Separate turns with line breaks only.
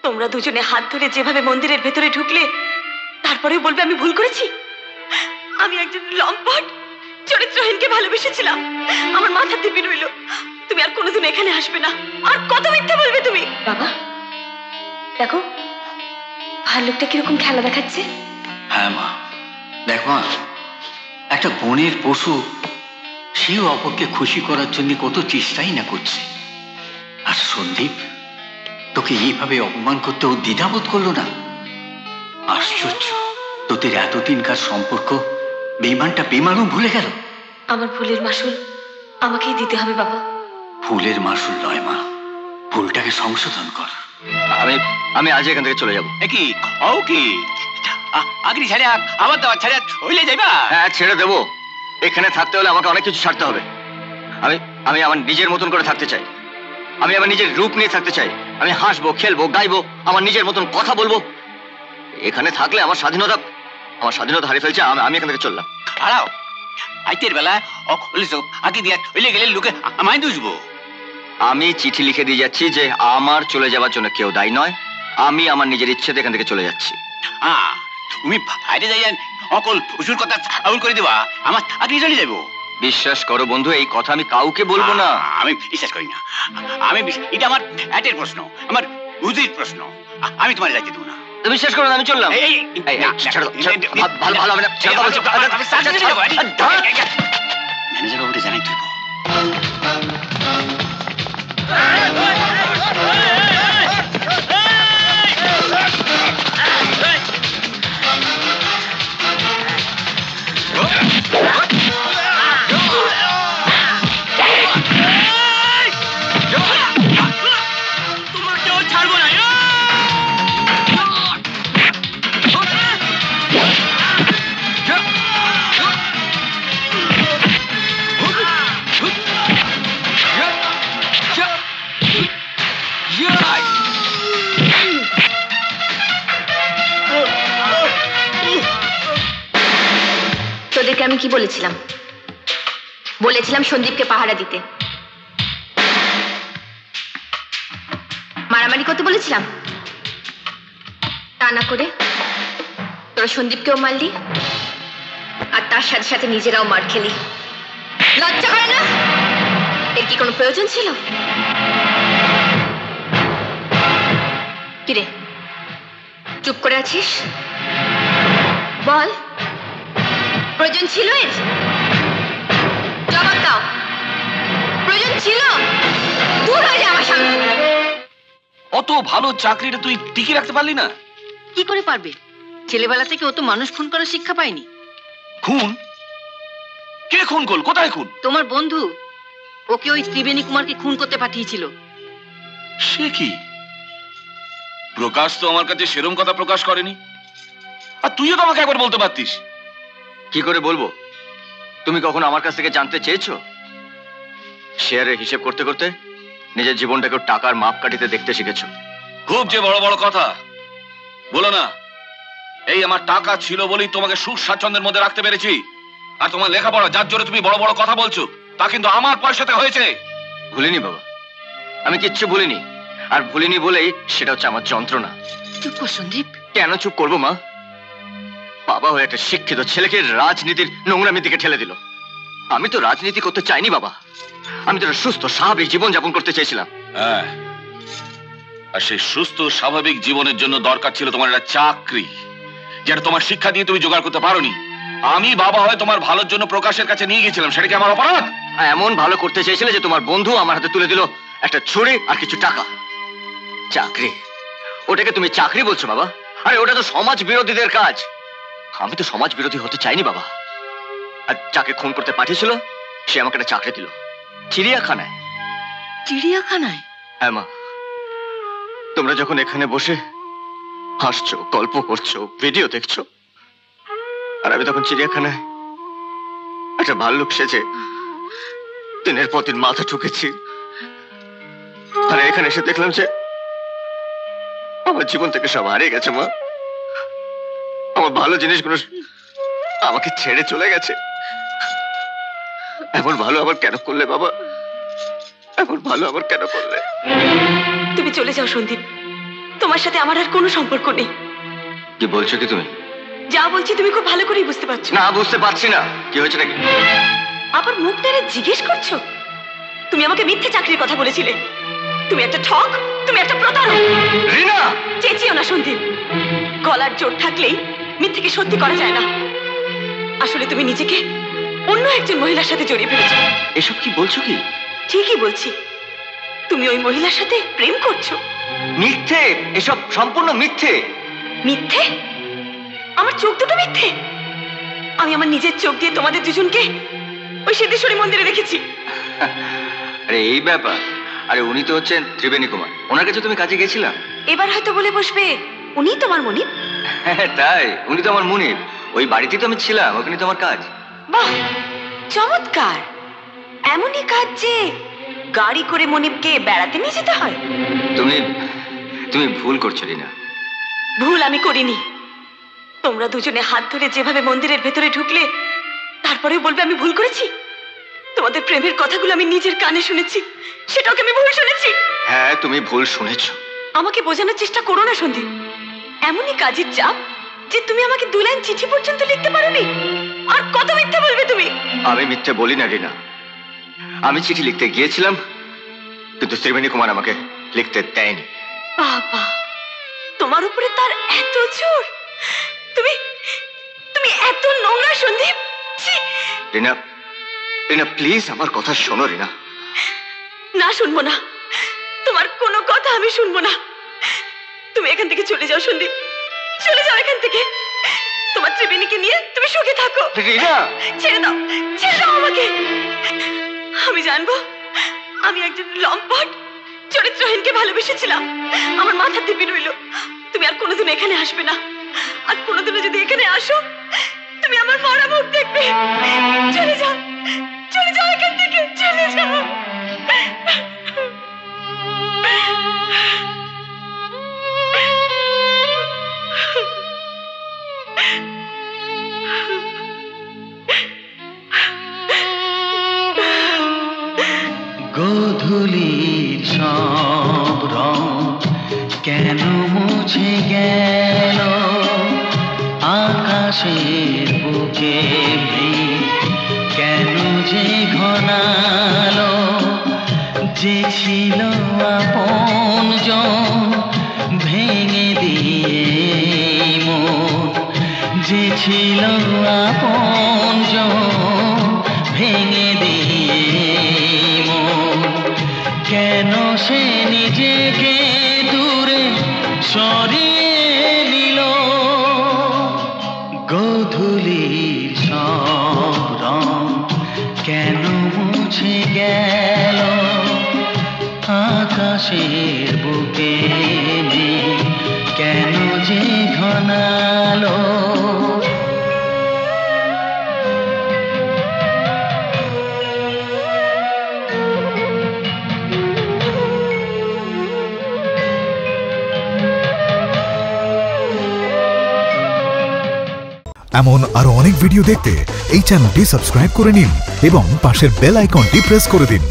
তোমরা দুজনে হাত ধরে যেভাবে মন্দিরের ভেতরে ঢুকলে, তারপরেও বলবে আমি ভুল করেছি? আমি একজন লম্পট চরিত্রহীনকে ভালোবেসেছিলাম, আমার মাথা দিব্যি রইল। তুমি আর কোনোদিন এখানে আসবে না। আর কত মিথ্যা বলবে তুমি? বাবা দেখো, ভাল্লুকটা কিরকম খেলা দেখাচ্ছে।
হ্যাঁ মা, দেখো একটা বনের পশু, সেও অপরকে খুশি করার জন্য কত চেষ্টাই না করছে। আর সন্দীপ তোকে এইভাবে অপমান করতে ও দ্বিধাবোধ করলো না। আশ্চর্য, তোদের এতদিনকার সম্পর্ক বেইমানটা বেমানও ভুলে গেল।
আমার ভুলের মাসুল আমাকেই দিতে হবে বাবা।
ভুলের মাসুল নয় মা, ভুলটাকে সংশোধন কর।
আমি আজ এখান থেকে চলে যাবো।
কি ও কি আগরি ছাড়া আমার দাওয়া ছাড়া হইলে যাইবা?
হ্যাঁ ছেড়ে দেবো। এখানে থাকতে হলে আমাকে অনেক কিছু ছাড়তে হবে। আমি আমার নিজের মতন করে থাকতে চাই। আমি আমার নিজের রূপ নিয়ে থাকতে চাই। আমি হাসবো, খেলবো, গাইবো, আমার নিজের মতন কথা বলবো। এখানে থাকলে আমার স্বাধীনতা হারিয়ে ফেলছে। আমি এখান থেকে চললাম।
খাড়াও আইতের বেলা আগে দিয়া হইলে গেলে লোকে আমায় দুষবো।
আমি চিঠি লিখে দিয়ে যাচ্ছি যে আমার চলে যাওয়ার জন্য কেউ দায়ী নয়। আমি আমার নিজের ইচ্ছেতে এখান থেকে চলে যাচ্ছি।
তুমি বাইরে যাই অকল পশুর কথা আউল করে দেবা, আমার আগে চলে যাবো।
বিশ্বাস করো বন্ধু, এই কথা আমি কাউকে বলবো না।
আমি বিশ্বাস করি না। এটা আমার এটের প্রশ্ন, আমার বুঝির প্রশ্ন। আমি তোমার যাইতে দেবো না।
বিশ্বাস করো না, আমি চললাম। ভালো হবে না।
ম্যানেজার বাবুকে জানাই তুই।
তোদেরকে আমি কি বলেছিলাম? বলেছিলাম সন্দীপকে পাহারা দিতে। মারামারি করতে বলেছিলাম, তা না করে তোরা সন্দীপকেও মারলি, আর তার সাথে সাথে নিজেরাও মার খেলি। লজ্জা করে না? এর কি কোনো প্রয়োজন ছিল? কিরে চুপ করে আছিস? বল, প্রয়োজন ছিল এর? জবাব দাও। প্রয়োজন ছিল? দূর হয়ে যা আমার সামনে।
অত ভালো চাকরিটা তুই টিকে রাখতে পারলি না?
কি করে পারবে? ছেলেবেলা থেকে ও তো মানুষ খুন করার শিক্ষা পায়নি।
খুন? কে খুন করল? কোথায় খুন?
তোমার বন্ধু ওকে ওই ত্রিবেণী কুমারকে খুন করতে পাঠিয়েছিল।
সে কি? প্রকাশ তো আমার কাছে সেরম কথা প্রকাশ করেনি। আর তুইও তো আমাকে একবার বলতে পারতিস।
কি করে বলবো? তুমি কখনো আমার কাছ থেকে জানতে চেয়েছো? শেয়ারের হিসেব করতে করতে নিজের জীবনটাকে টাকার মাপকাঠিতে দেখতে শিখেছো।
খুব যে বড় বড় কথা বলো না। এই আমার টাকা ছিল বলেই তোমাকে সুখ স্বাচ্ছন্দ্যের মধ্যে রাখতে পেরেছি। আর তোমার লেখাপড়া, যার জন্য তুমি বড় বড় কথা বলছো, তা কিন্তু আমার পয়সাতে হয়েছে।
ভুলিনি বাবা, আমি কিচ্ছু ভুলিনি। আর ভুলিনি বলেই সেটা হচ্ছে আমার যন্ত্রণা।
চুপ কর সন্দীপ।
কেন চুপ করবো মা? বাবা হয়ে একটা শিক্ষিত ছেলেকে রাজনীতির নোংরামির দিকে ঠেলে দিল। আমি তো রাজনীতি করতে চাইনি বাবা। আমি তো সুস্থ স্বাভাবিক জীবন যাপন করতে চেয়েছিলাম।
হ্যাঁ, আর সেই সুস্থ স্বাভাবিক জীবনের জন্য দরকার ছিল তোমার একটা চাকরি, যেটা তোমার শিক্ষা দিয়ে তুমি জোগাড় করতে পারোনি। আমি বাবা হয়ে তোমার ভালোর জন্য প্রকাশের কাছে নিয়ে গেছিলাম, সেটা কি আমার অপরাধ?
এমন ভালো করতে চেয়েছিলে যে তোমার বন্ধু আমার হাতে তুলে দিল একটা ছুরি আর কিছু টাকা। চাকরি? ওটাকে তুমি চাকরি বলছো বাবা? আরে ওটা তো সমাজ বিরোধীদের কাজ। আমি তো সমাজ বিরোধী হতে চাইনি বাবা। আর যাকে খুন করতে পাঠিয়েছিল সে আমাকে একটা চাকরি দিল চিড়িয়াখানায়।
চিড়িয়াখানায়?
হ্যাঁ মা, তোমরা যখন এখানে বসে হাসছো, গল্প করছো, ভিডিও দেখছো, আর আমি তখন চিড়িয়াখানায় একটা ভাল্লুক সেজে দিনের পর দিন মাথা ঠুকেছি। আর এখানে এসে দেখলাম যে আমার জীবন থেকে সব হারিয়ে গেছে মা। আমার ভালো জিনিসগুলো আমাকে ছেড়ে চলে গেছে। এমন ভালো আবার কেন করলে বাবা? এমন ভালো আবার কেন করলে?
তুমি চলে যাও সন্দীপ, তোমার সাথে আমার আর কোনো সম্পর্ক নেই।
কি বলছো কি তুমি?
যা বলছি তুমি খুব ভালো করেই বুঝতে পারছো।
না, বুঝতে পারছি না। কি হয়েছে নাকি?
আবার মুখ টেনে জিজ্ঞেস করছো? তুমি আমাকে মিথ্যে চাকরির কথা বলেছিলে। তুমি একটা ঠক, তুমি একটা প্রতারক।
রিনা!
চেঁচিও না সন্দীপ। গলার জোর থাকলেই মিথ্যেকে সত্যি করা যায় না। আসলে তুমি নিজেকে অন্য একজন মহিলার সাথে জড়িয়ে ফেলেছো।
এসব কি বলছো কি?
ঠিকই বলছি, তুমি ওই মহিলার সাথে প্রেম করছো।
মিথ্যে, এসব সম্পূর্ণ মিথ্যে।
মিথ্যে? আমার চোখ দুটো মিথ্যে? আমি আমার নিজের চোখ দিয়ে তোমাদের দুজনকে ওই সিদ্ধেশ্বরী মন্দিরে দেখেছি।
আরে এই ব্যাপার। আরে উনি তো হচ্ছেন ত্রিবেণী কুমার, ওনার কাছে তুমি কাজে গেছিলাম।
এবার হয়তো বলে বসবে উনি তোমার মনিব।
হ্যাঁ তাই, উনি তো আমার মনিব। ওই বাড়িতেই তো আমি ছিলাম, ওখানে তো আমার কাজ।
বাহ, চমৎকার। এমনই কাজ যে গাড়ি করে মনিবকে বেড়াতে নিয়ে যেতে হয়।
তুমি ভুল করছো রিনা।
ভুল আমি করিনি। তোমরা দুজনে হাত ধরে যেভাবে মন্দিরের ভেতরে ঢুকলে, তারপরেও বলবে আমি ভুল করেছি? তোমাদের প্রেমের কথাগুলো আমি নিজের কানে শুনেছি, সেটাকে আমি ভুল শুনেছি।
হ্যাঁ, তুমি ভুল শুনেছো।
আমাকে বোঝানোর চেষ্টা করো না সন্দীপ। এমনই কাজের চাপ যে তুমি আমাকে 2 লাইন চিঠি পর্যন্ত লিখতে পারোনি। আর কত মিথ্যে বলবে তুমি?
আমি মিথ্যে বলি না রিনা। আমি চিঠি লিখতে গিয়েছিলাম, কিন্তু ত্রিবেণী কুমার আমাকে লিখতে দেয়নি।
বাবা, তোমার উপরে তার এত জোর? তুমি তুমি এত নোংরা সন্দীপ।
রিনা, রিনা প্লিজ আমার কথা শোনো রিনা।
না, শুনবো না। তোমার কোনো কথা আমি শুনবো না। তুমি এখান থেকে চলে যাও সন্দীপ, চলে যাও এখান থেকে। তোমার ত্রিবেণীকে নিয়ে তুমি সুখে থাকো।
রিনা!
ছেড়ে দাও, ছেড়ে দাও আমাকে। আমি জানবো আমি একজন লম্পট চরিত্রহীনকে ভালোবেসেছিলাম। আমার মাথা দিব্যি রইল। তুমি আর কোনোদিন এখানে আসবে না। আর কোনোদিনও যদি এখানে আসো, তুমি আমার মরা মুখ দেখবে। চলে যাও, চলে যাও এখান থেকে, চলে যাও।
গোধূলির সব রং কেন মুছে গেল, আকাশের বুকে মেঘ কেন যে ঘনালো, যে ছিল আপনজন ভেঙে দিয়ে মন, যে ছিল আপনজন ভেঙে দিয়ে মন, কেন সে নিজেকে দূরে সরিয়ে নিল। গোধূলির সব রং কেন মুছে গেল, আকাশের বুকে মেঘ কেন যে ঘনালো।
এমন আরো অনেক ভিডিও দেখতে এই চ্যানেলটি সাবস্ক্রাইব করে নিন এবং পাশের বেল আইকনটি প্রেস করে দিন।